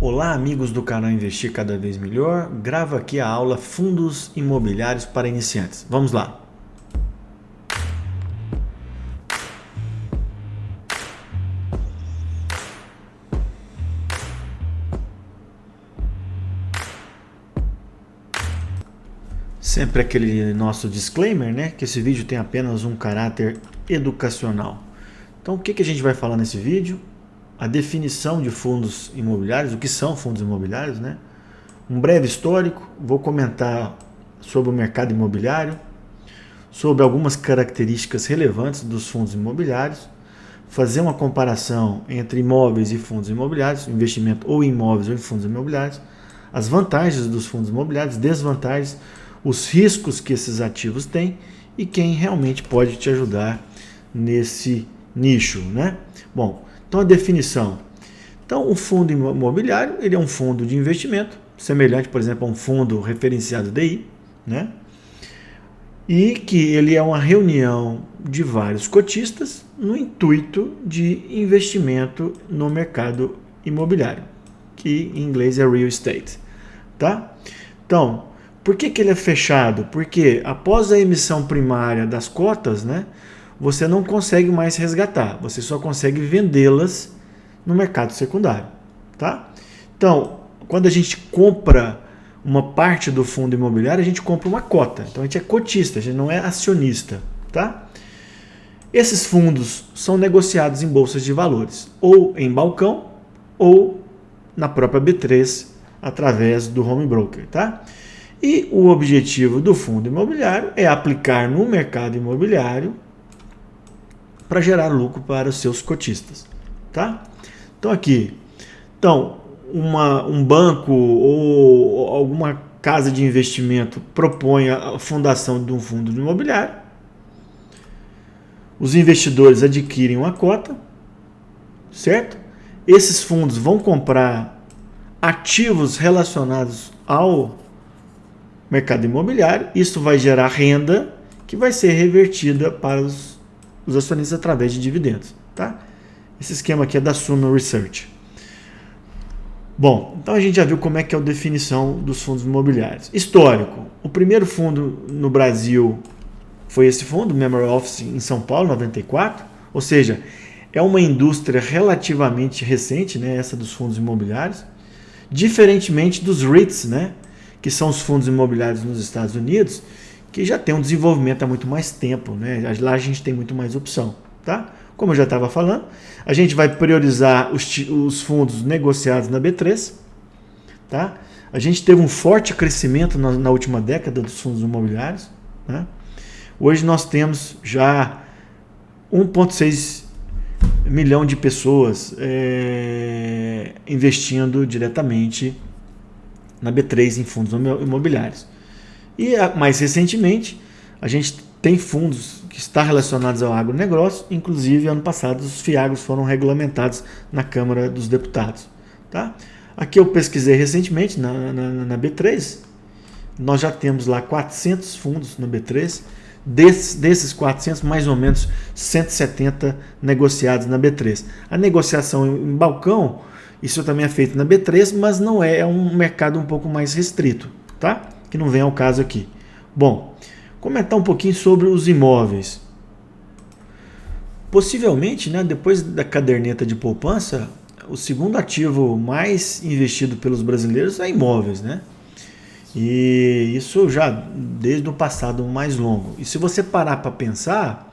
Olá, amigos do canal Investir Cada Vez Melhor. Gravo aqui a aula Fundos Imobiliários para Iniciantes. Vamos lá. Sempre aquele nosso disclaimer, né? Que esse vídeo tem apenas um caráter educacional. Então, o que a gente vai falar nesse vídeo? A definição de fundos imobiliários, o que são fundos imobiliários, né? Um breve histórico, vou comentar sobre o mercado imobiliário, sobre algumas características relevantes dos fundos imobiliários, fazer uma comparação entre imóveis e fundos imobiliários, investimento ou em imóveis ou em fundos imobiliários, as vantagens dos fundos imobiliários, desvantagens, os riscos que esses ativos têm e quem realmente pode te ajudar nesse nicho, né? Bom, então a definição. Então, o fundo imobiliário, ele é um fundo de investimento, semelhante, por exemplo, a um fundo referenciado DI, né? E que ele é uma reunião de vários cotistas no intuito de investimento no mercado imobiliário, que em inglês é real estate, tá? Então, por que ele é fechado? Porque após a emissão primária das cotas, né, você não consegue mais resgatar, você só consegue vendê-las no mercado secundário, tá? Então, quando a gente compra uma parte do fundo imobiliário, a gente compra uma cota. Então, a gente é cotista, a gente não é acionista, tá? Esses fundos são negociados em bolsas de valores, ou em balcão, ou na própria B3, através do home broker, tá? E o objetivo do fundo imobiliário é aplicar no mercado imobiliário para gerar lucro para os seus cotistas, tá? Então aqui, um banco ou alguma casa de investimento propõe a fundação de um fundo imobiliário, os investidores adquirem uma cota, certo? Esses fundos vão comprar ativos relacionados ao mercado imobiliário, isso vai gerar renda que vai ser revertida para os acionistas através de dividendos, tá? Esse esquema aqui é da Suno Research. Bom, então a gente já viu como é que é a definição dos fundos imobiliários. Histórico. O primeiro fundo no Brasil foi esse fundo, Memory Office, em São Paulo, 94. Ou seja, é uma indústria relativamente recente, né, essa dos fundos imobiliários. Diferentemente dos REITs, né, que são os fundos imobiliários nos Estados Unidos, que já tem um desenvolvimento há muito mais tempo, né? Lá a gente tem muito mais opção, tá? Como eu já estava falando, a gente vai priorizar os fundos negociados na B3, tá? A gente teve um forte crescimento na última década dos fundos imobiliários, né? Hoje nós temos já 1,6 milhão de pessoas investindo diretamente na B3 em fundos imobiliários. E mais recentemente, a gente tem fundos que estão relacionados ao agronegócio, inclusive ano passado os FIAGROS foram regulamentados na Câmara dos Deputados. Tá? Aqui eu pesquisei recentemente na B3, nós já temos lá 400 fundos na B3, desses 400, mais ou menos 170 negociados na B3. A negociação em balcão, isso também é feito na B3, mas não é um mercado um pouco mais restrito, tá? Que não vem ao caso aqui. Bom, comentar um pouquinho sobre os imóveis. Possivelmente, né, depois da caderneta de poupança, o segundo ativo mais investido pelos brasileiros é imóveis, né? E isso já desde o passado mais longo. E se você parar para pensar,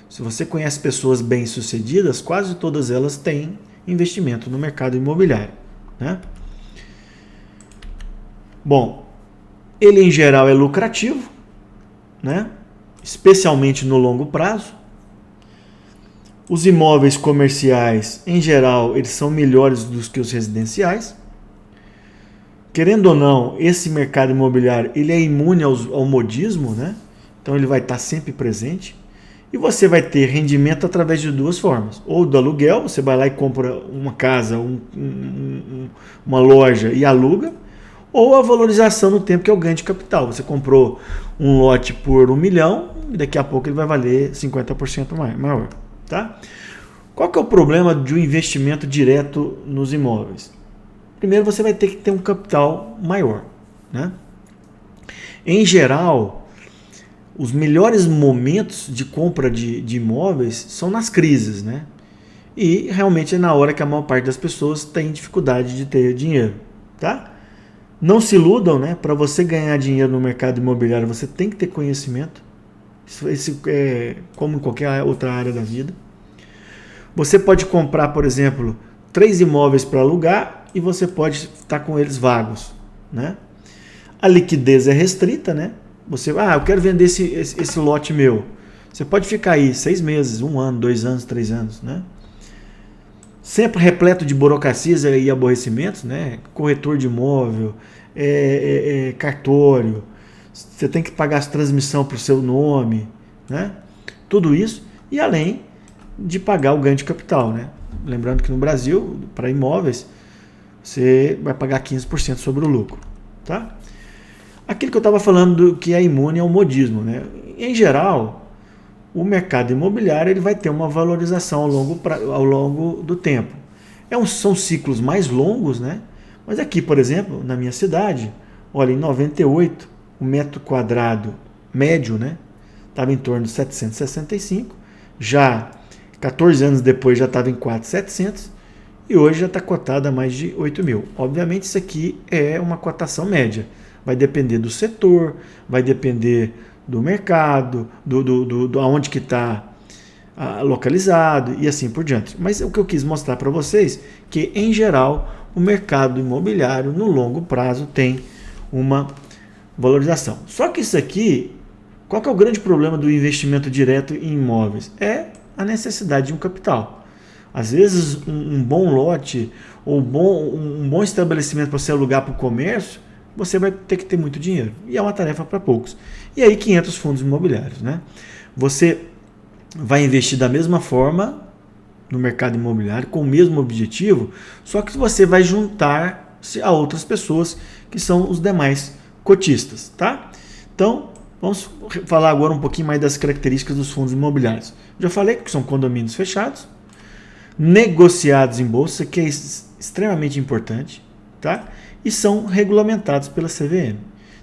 se você conhece pessoas bem-sucedidas, quase todas elas têm investimento no mercado imobiliário, né? Bom, ele em geral é lucrativo, né? Especialmente no longo prazo. Os imóveis comerciais, em geral, eles são melhores do que os residenciais. Querendo ou não, esse mercado imobiliário ele é imune ao modismo, né? Então ele vai estar sempre presente. E você vai ter rendimento através de duas formas. Ou do aluguel, você vai lá e compra uma casa, uma loja e aluga. Ou a valorização no tempo, que é o ganho de capital. Você comprou um lote por 1 milhão e daqui a pouco ele vai valer 50% maior. Tá? Qual que é o problema de um investimento direto nos imóveis? Primeiro você vai ter que ter um capital maior, né? Em geral, os melhores momentos de compra de imóveis são nas crises, né? E realmente é na hora que a maior parte das pessoas tem dificuldade de ter dinheiro, tá? Não se iludam, né? Para você ganhar dinheiro no mercado imobiliário, você tem que ter conhecimento. Isso é como em qualquer outra área da vida. Você pode comprar, por exemplo, 3 imóveis para alugar e você pode estar com eles vagos, né? A liquidez é restrita, né? Você, eu quero vender esse lote meu. Você pode ficar aí 6 meses, 1 ano, 2 anos, 3 anos, né? Sempre repleto de burocracias e aborrecimentos, né? Corretor de imóvel, cartório, você tem que pagar as transmissão para o seu nome, né? Tudo isso, e além de pagar o ganho de capital, né? Lembrando que no Brasil, para imóveis, você vai pagar 15% sobre o lucro, tá? Aquilo que eu estava falando que é imune ao modismo, né? Em geral, o mercado imobiliário ele vai ter uma valorização ao longo do tempo. São ciclos mais longos, né? Mas aqui, por exemplo, na minha cidade, olha, em 98, o metro quadrado médio, né? Estava em torno de 765, já 14 anos depois já estava em 4.700 e hoje já está cotado a mais de 8 mil. Obviamente isso aqui é uma cotação média. Vai depender do setor, vai depender do mercado, aonde que está localizado e assim por diante. Mas o que eu quis mostrar para vocês que, em geral, o mercado imobiliário no longo prazo tem uma valorização. Só que isso aqui, qual que é o grande problema do investimento direto em imóveis? É a necessidade de um capital. Às vezes um bom lote ou um bom estabelecimento para você alugar para o comércio, você vai ter que ter muito dinheiro. E é uma tarefa para poucos. E aí que entra os fundos imobiliários, né? Você vai investir da mesma forma no mercado imobiliário, com o mesmo objetivo, só que você vai juntar-se a outras pessoas que são os demais cotistas, tá? Então, vamos falar agora um pouquinho mais das características dos fundos imobiliários. Já falei que são condomínios fechados, negociados em bolsa, que é extremamente importante, tá? E são regulamentados pela CVM.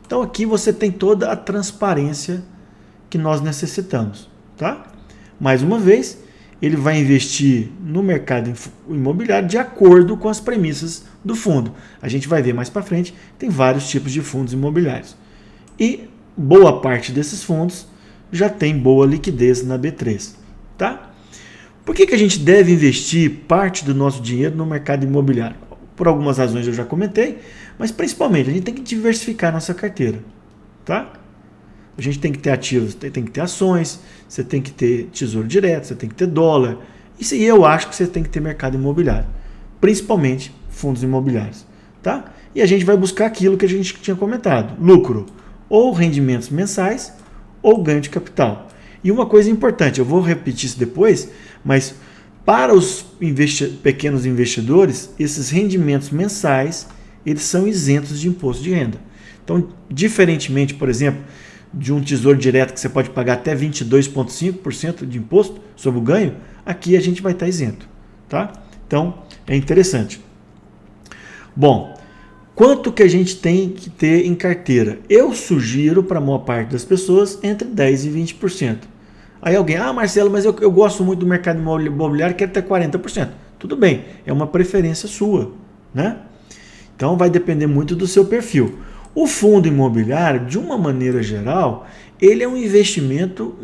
Então aqui você tem toda a transparência que nós necessitamos, tá? Mais uma vez, ele vai investir no mercado imobiliário de acordo com as premissas do fundo. A gente vai ver mais para frente, tem vários tipos de fundos imobiliários. E boa parte desses fundos já tem boa liquidez na B3, tá? Por que a gente deve investir parte do nosso dinheiro no mercado imobiliário? Por algumas razões eu já comentei, mas principalmente a gente tem que diversificar a nossa carteira, tá? A gente tem que ter ativos, tem que ter ações, você tem que ter tesouro direto, você tem que ter dólar. Isso aí eu acho que você tem que ter mercado imobiliário, principalmente fundos imobiliários, tá? E a gente vai buscar aquilo que a gente tinha comentado, lucro, ou rendimentos mensais, ou ganho de capital. E uma coisa importante, eu vou repetir isso depois, mas para os pequenos investidores, esses rendimentos mensais, eles são isentos de imposto de renda. Então, diferentemente, por exemplo, de um tesouro direto que você pode pagar até 22,5% de imposto sobre o ganho, aqui a gente vai estar isento, tá? Então, é interessante. Bom, quanto que a gente tem que ter em carteira? Eu sugiro para a maior parte das pessoas entre 10% e 20%. Aí alguém, Marcelo, mas eu gosto muito do mercado imobiliário, quero ter 40%. Tudo bem, é uma preferência sua, né? Então vai depender muito do seu perfil. O fundo imobiliário, de uma maneira geral, ele é um investimento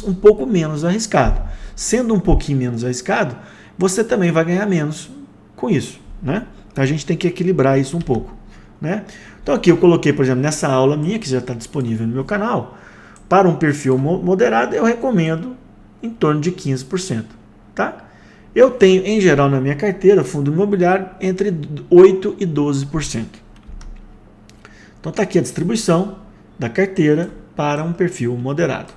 um pouco menos arriscado. Sendo um pouquinho menos arriscado, você também vai ganhar menos com isso, né? Então a gente tem que equilibrar isso um pouco, né? Então aqui eu coloquei, por exemplo, nessa aula minha, que já está disponível no meu canal, para um perfil moderado, eu recomendo em torno de 15%, tá? Eu tenho, em geral, na minha carteira, fundo imobiliário entre 8% e 12%. Então está aqui a distribuição da carteira para um perfil moderado.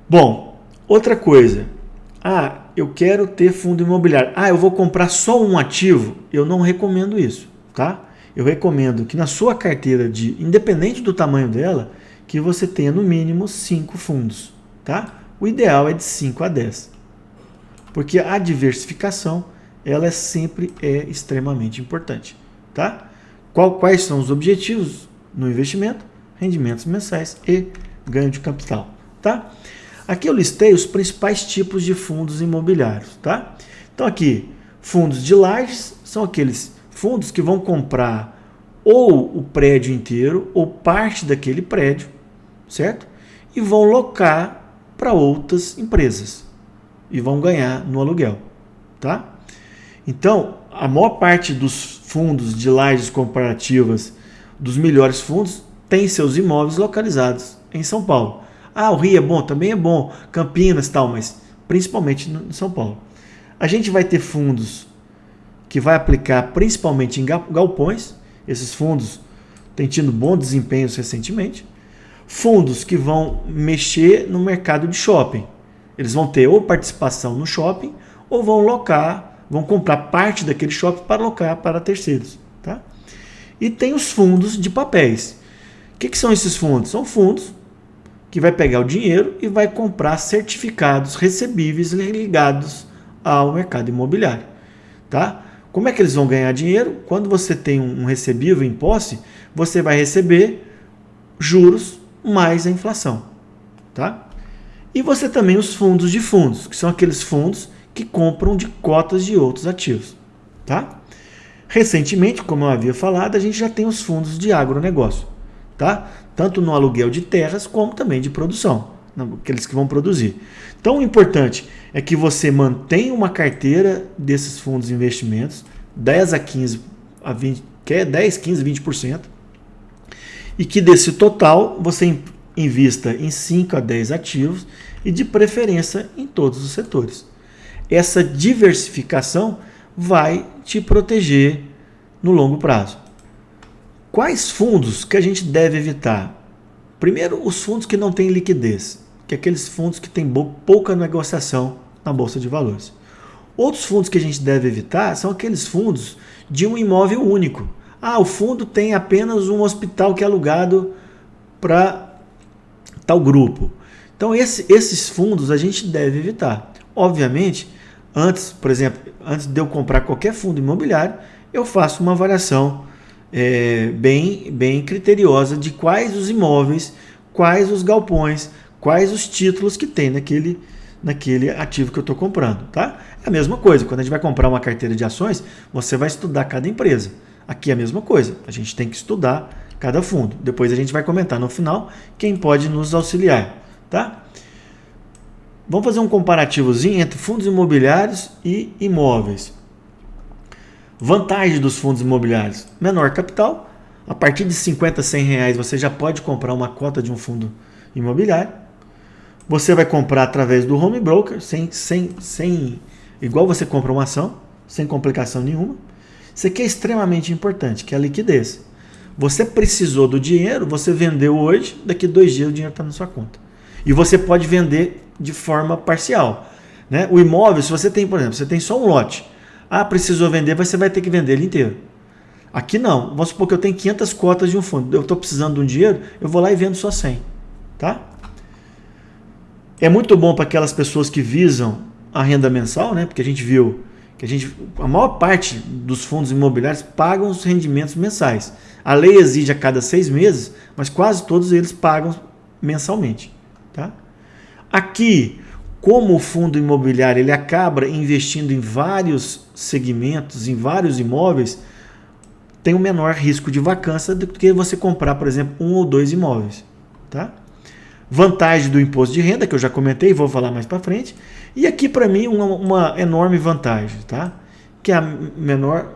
Bom, outra coisa. Eu quero ter fundo imobiliário. Eu vou comprar só um ativo? Eu não recomendo isso, tá? Eu recomendo que na sua carteira, independente do tamanho dela, que você tenha no mínimo 5 fundos, tá? O ideal é de 5 a 10. Porque a diversificação ela sempre é extremamente importante, tá? Quais são os objetivos no investimento? Rendimentos mensais e ganho de capital, tá? Aqui eu listei os principais tipos de fundos imobiliários, tá? Então aqui, fundos de lajes são aqueles fundos que vão comprar ou o prédio inteiro ou parte daquele prédio, certo? E vão locar para outras empresas e vão ganhar no aluguel, tá? Então, a maior parte dos fundos de lajes comparativas, dos melhores fundos, tem seus imóveis localizados em São Paulo. Ah, o Rio é bom, também é bom, Campinas e tal, mas principalmente em São Paulo. A gente vai ter fundos que vai aplicar principalmente em galpões. Esses fundos têm tido bons desempenhos recentemente. Fundos que vão mexer no mercado de shopping. Eles vão ter ou participação no shopping ou vão comprar parte daquele shopping para alocar para terceiros. Tá? E tem os fundos de papéis. O que são esses fundos? São fundos que vai pegar o dinheiro e vai comprar certificados recebíveis ligados ao mercado imobiliário. Tá? Como é que eles vão ganhar dinheiro? Quando você tem um recebível em posse, você vai receber juros mais a inflação. Tá? E você também os fundos de fundos, que são aqueles fundos que compram de cotas de outros ativos. Tá? Recentemente, como eu havia falado, a gente já tem os fundos de agronegócio. Tá? Tanto no aluguel de terras como também de produção, aqueles que vão produzir. Então o importante é que você mantenha uma carteira desses fundos de investimentos, 10 a 15 a 20, que é 10, 15, 20%, e que desse total você invista em 5 a 10 ativos e de preferência em todos os setores. Essa diversificação vai te proteger no longo prazo. Quais fundos que a gente deve evitar? Primeiro, os fundos que não têm liquidez, que é aqueles fundos que têm pouca negociação na Bolsa de Valores. Outros fundos que a gente deve evitar são aqueles fundos de um imóvel único. Ah, o fundo tem apenas um hospital que é alugado para tal grupo. Então, esses fundos a gente deve evitar. Obviamente, por exemplo, antes de eu comprar qualquer fundo imobiliário, eu faço uma avaliação bem criteriosa de quais os imóveis, quais os galpões, quais os títulos que tem naquele ativo que eu estou comprando. Tá? É a mesma coisa, quando a gente vai comprar uma carteira de ações, você vai estudar cada empresa. Aqui é a mesma coisa, a gente tem que estudar cada fundo. Depois a gente vai comentar no final quem pode nos auxiliar. Tá? Vamos fazer um comparativozinho entre fundos imobiliários e imóveis. Vantagem dos fundos imobiliários: menor capital. A partir de 50, 100 reais você já pode comprar uma cota de um fundo imobiliário. Você vai comprar através do home broker, igual você compra uma ação, sem complicação nenhuma. Isso aqui é extremamente importante, que é a liquidez. Você precisou do dinheiro, você vendeu hoje, daqui 2 dias o dinheiro está na sua conta. E você pode vender de forma parcial. Né? O imóvel, se você tem, por exemplo, você tem só um lote. Ah, precisou vender, você vai ter que vender ele inteiro. Aqui não. Vamos supor que eu tenho 500 cotas de um fundo. Eu estou precisando de um dinheiro, eu vou lá e vendo só 100. Tá? É muito bom para aquelas pessoas que visam a renda mensal, né? Porque a gente viu que a maior parte dos fundos imobiliários pagam os rendimentos mensais. A lei exige a cada 6 meses, mas quase todos eles pagam mensalmente. Tá? Aqui, como o fundo imobiliário ele acaba investindo em vários segmentos, em vários imóveis, tem um menor risco de vacância do que você comprar, por exemplo, 1 ou 2 imóveis. Tá? Vantagem do imposto de renda, que eu já comentei, vou falar mais para frente. E aqui, para mim, uma enorme vantagem, tá? Que é a menor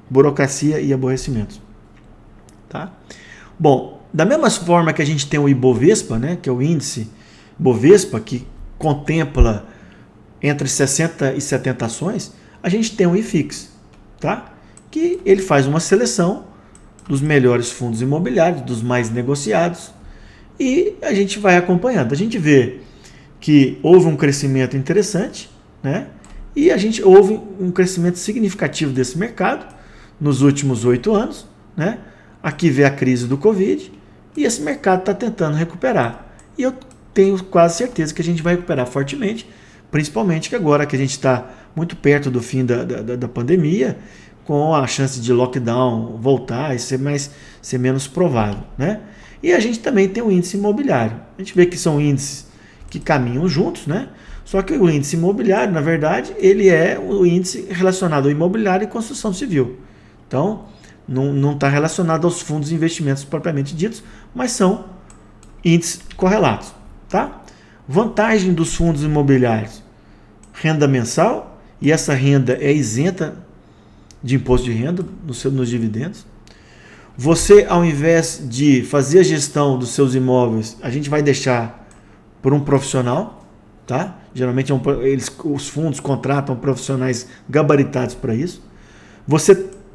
burocracia e aborrecimentos. Tá? Bom, da mesma forma que a gente tem o Ibovespa, né, que é o índice Bovespa, que contempla entre 60 e 70 ações, a gente tem o IFIX, tá? Que ele faz uma seleção dos melhores fundos imobiliários, dos mais negociados, e a gente vai acompanhando. A gente vê que houve um crescimento interessante, né? E houve um crescimento significativo desse mercado nos últimos 8 anos, né? Aqui vê a crise do Covid e esse mercado está tentando recuperar. E eu tenho quase certeza que a gente vai recuperar fortemente, principalmente que agora que a gente está muito perto do fim da pandemia, com a chance de lockdown voltar e ser menos provável, né? E a gente também tem o índice imobiliário. A gente vê que são índices que caminham juntos, né? Só que o índice imobiliário, na verdade, ele é o índice relacionado ao imobiliário e construção civil. Então, não está relacionado aos fundos de investimentos propriamente ditos, mas são índices correlatos, tá? Vantagem dos fundos imobiliários: renda mensal, e essa renda é isenta de imposto de renda nos dividendos. Você, ao invés de fazer a gestão dos seus imóveis, a gente vai deixar por um profissional, tá? Geralmente os fundos contratam profissionais gabaritados para isso.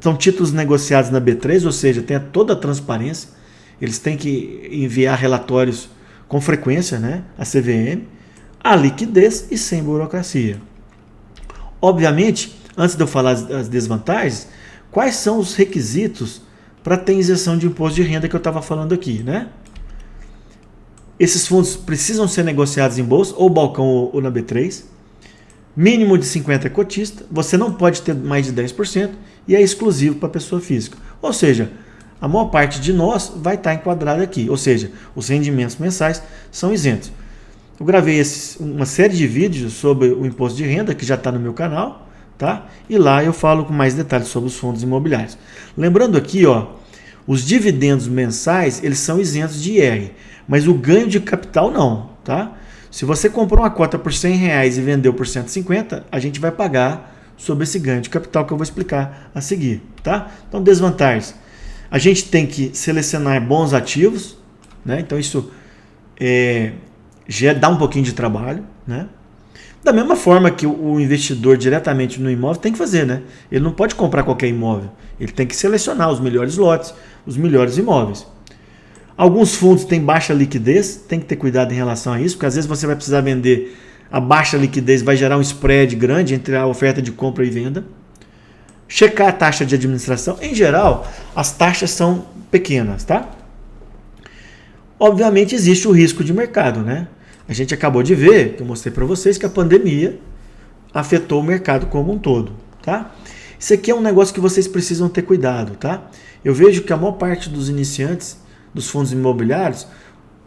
São títulos negociados na B3, ou seja, tem toda a transparência. Eles têm que enviar relatórios com frequência, né? A CVM, a liquidez e sem burocracia. Obviamente, antes de eu falar as desvantagens, quais são os requisitos para ter isenção de imposto de renda que eu estava falando aqui, né? Esses fundos precisam ser negociados em bolsa, ou balcão ou na B3. Mínimo de 50 cotistas. Você não pode ter mais de 10% e é exclusivo para a pessoa física. Ou seja, a maior parte de nós vai estar enquadrada aqui. Ou seja, os rendimentos mensais são isentos. Eu gravei uma série de vídeos sobre o imposto de renda, que já está no meu canal, tá? E lá eu falo com mais detalhes sobre os fundos imobiliários. Lembrando aqui, ó, os dividendos mensais, eles são isentos de IR, mas o ganho de capital não, tá? Se você comprou uma cota por R$100 e vendeu por 150, a gente vai pagar sobre esse ganho de capital que eu vou explicar a seguir, tá? Então, desvantagens: a gente tem que selecionar bons ativos, né? Então isso já dá um pouquinho de trabalho, né? Da mesma forma que o investidor diretamente no imóvel tem que fazer, né? Ele não pode comprar qualquer imóvel. Ele tem que selecionar os melhores lotes, os melhores imóveis. Alguns fundos têm baixa liquidez, tem que ter cuidado em relação a isso, porque às vezes você vai precisar vender, a baixa liquidez vai gerar um spread grande entre a oferta de compra e venda. Checar a taxa de administração. Em geral, as taxas são pequenas, tá? Obviamente existe o risco de mercado, né? A gente acabou de ver, que eu mostrei para vocês, que a pandemia afetou o mercado como um todo, tá? Isso aqui é um negócio que vocês precisam ter cuidado, tá? Eu vejo que a maior parte dos iniciantes dos fundos imobiliários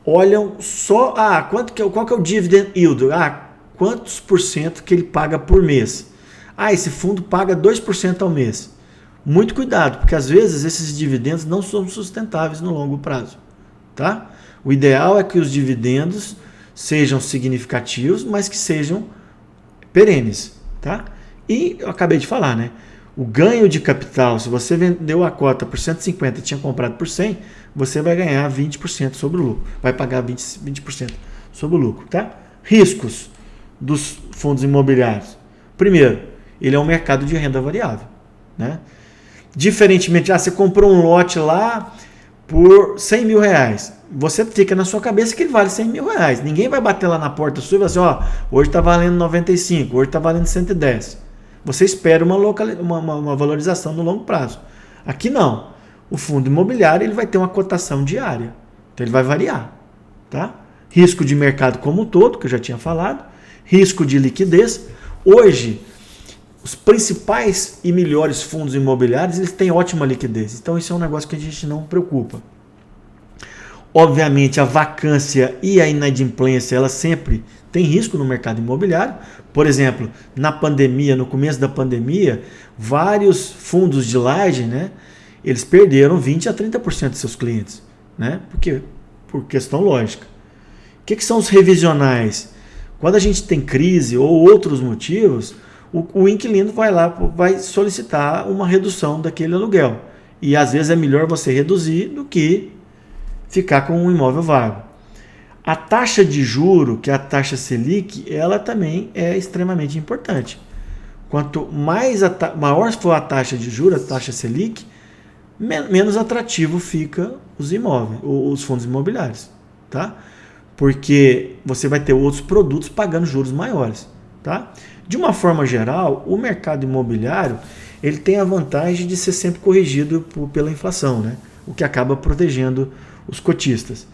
olham só, qual que é o dividend yield? Quantos por cento que ele paga por mês? Esse fundo paga 2% ao mês. Muito cuidado, porque às vezes esses dividendos não são sustentáveis no longo prazo, tá? O ideal é que os dividendos sejam significativos, mas que sejam perenes, tá? E eu acabei de falar, né? O ganho de capital, se você vendeu a cota por 150 e tinha comprado por 100, você vai ganhar 20% sobre o lucro. Vai pagar 20% sobre o lucro, tá? Riscos dos fundos imobiliários. Primeiro, ele é um mercado de renda variável, né? Diferentemente, você comprou um lote lá por R$100 mil. Você fica na sua cabeça que ele vale R$100 mil. Ninguém vai bater lá na porta sua e vai dizer, hoje está valendo 95, hoje está valendo 110. Você espera uma valorização no longo prazo. Aqui não. O fundo imobiliário ele vai ter uma cotação diária. Então ele vai variar, tá? Risco de mercado como um todo, que eu já tinha falado. Risco de liquidez. Hoje, os principais e melhores fundos imobiliários eles têm ótima liquidez. Então isso é um negócio que a gente não preocupa. Obviamente, a vacância e a inadimplência, ela sempre tem risco no mercado imobiliário. Por exemplo, na pandemia, no começo da pandemia, vários fundos de laje, né, eles perderam 20% a 30% de seus clientes, né, por questão lógica. O que são os revisionais? Quando a gente tem crise ou outros motivos, o inquilino vai lá, vai solicitar uma redução daquele aluguel. E às vezes é melhor você reduzir do que ficar com um imóvel vago. A taxa de juro, que é a taxa Selic, ela também é extremamente importante. Quanto maior for a taxa de juro, a taxa Selic, menos atrativo fica os imóveis, os fundos imobiliários, tá? Porque você vai ter outros produtos pagando juros maiores, tá? De uma forma geral, o mercado imobiliário ele tem a vantagem de ser sempre corrigido pela inflação, né? O que acaba protegendo os cotistas.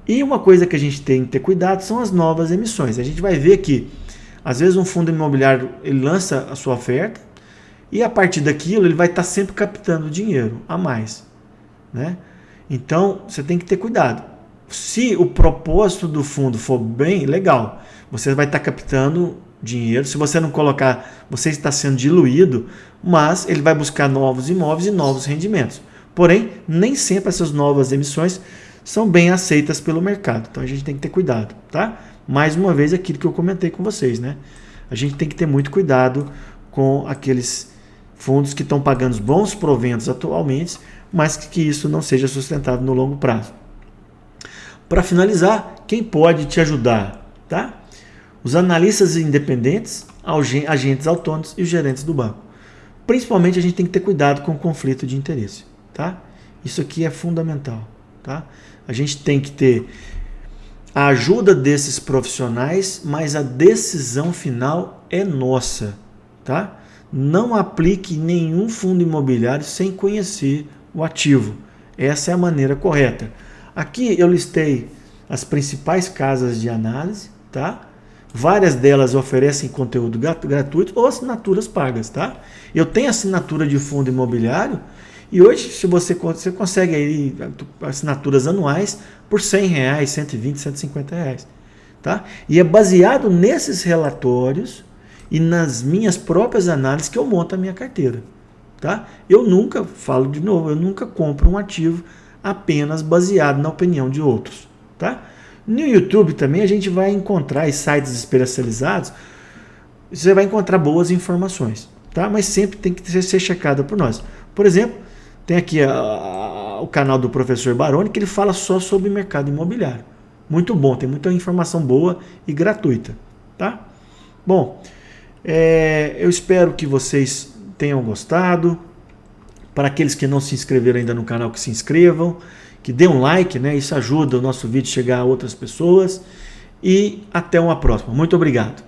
E uma coisa que a gente tem que ter cuidado são as novas emissões. A gente vai ver que Às vezes um fundo imobiliário ele lança a sua oferta e a partir daquilo ele vai estar sempre captando dinheiro a mais, né? Então você tem que ter cuidado. Se o propósito do fundo for bem, legal, você vai estar captando dinheiro. Se você não colocar, você está sendo diluído, mas ele vai buscar novos imóveis e novos rendimentos. Porém, nem sempre essas novas emissões são bem aceitas pelo mercado. Então a gente tem que ter cuidado, tá? Mais uma vez aquilo que eu comentei com vocês, né? A gente tem que ter muito cuidado com aqueles fundos que estão pagando bons proventos atualmente, mas que isso não seja sustentado no longo prazo. Para finalizar, quem pode te ajudar, tá? Os analistas independentes, agentes autônomos e os gerentes do banco. Principalmente a gente tem que ter cuidado com o conflito de interesse, tá? Isso aqui é fundamental, tá? A gente tem que ter a ajuda desses profissionais, mas a decisão final é nossa, tá? Não aplique nenhum fundo imobiliário sem conhecer o ativo. Essa é a maneira correta. Aqui eu listei as principais casas de análise, tá? Várias delas oferecem conteúdo gratuito ou assinaturas pagas, tá? Eu tenho assinatura de fundo imobiliário e hoje se você consegue aí assinaturas anuais por R$100, 120, R$150, tá? E é baseado nesses relatórios e nas minhas próprias análises que eu monto a minha carteira, tá? Eu nunca, falo de novo, eu nunca compro um ativo apenas baseado na opinião de outros, tá? No YouTube também a gente vai encontrar em sites especializados, você vai encontrar boas informações, tá? Mas sempre tem que ser checada por nós. Por exemplo, tem aqui o canal do professor Baroni, que ele fala só sobre mercado imobiliário. Muito bom, tem muita informação boa e gratuita, tá? Bom, eu espero que vocês tenham gostado. Para aqueles que não se inscreveram ainda no canal, que se inscrevam, que dê um like, né? Isso ajuda o nosso vídeo a chegar a outras pessoas. E até uma próxima. Muito obrigado.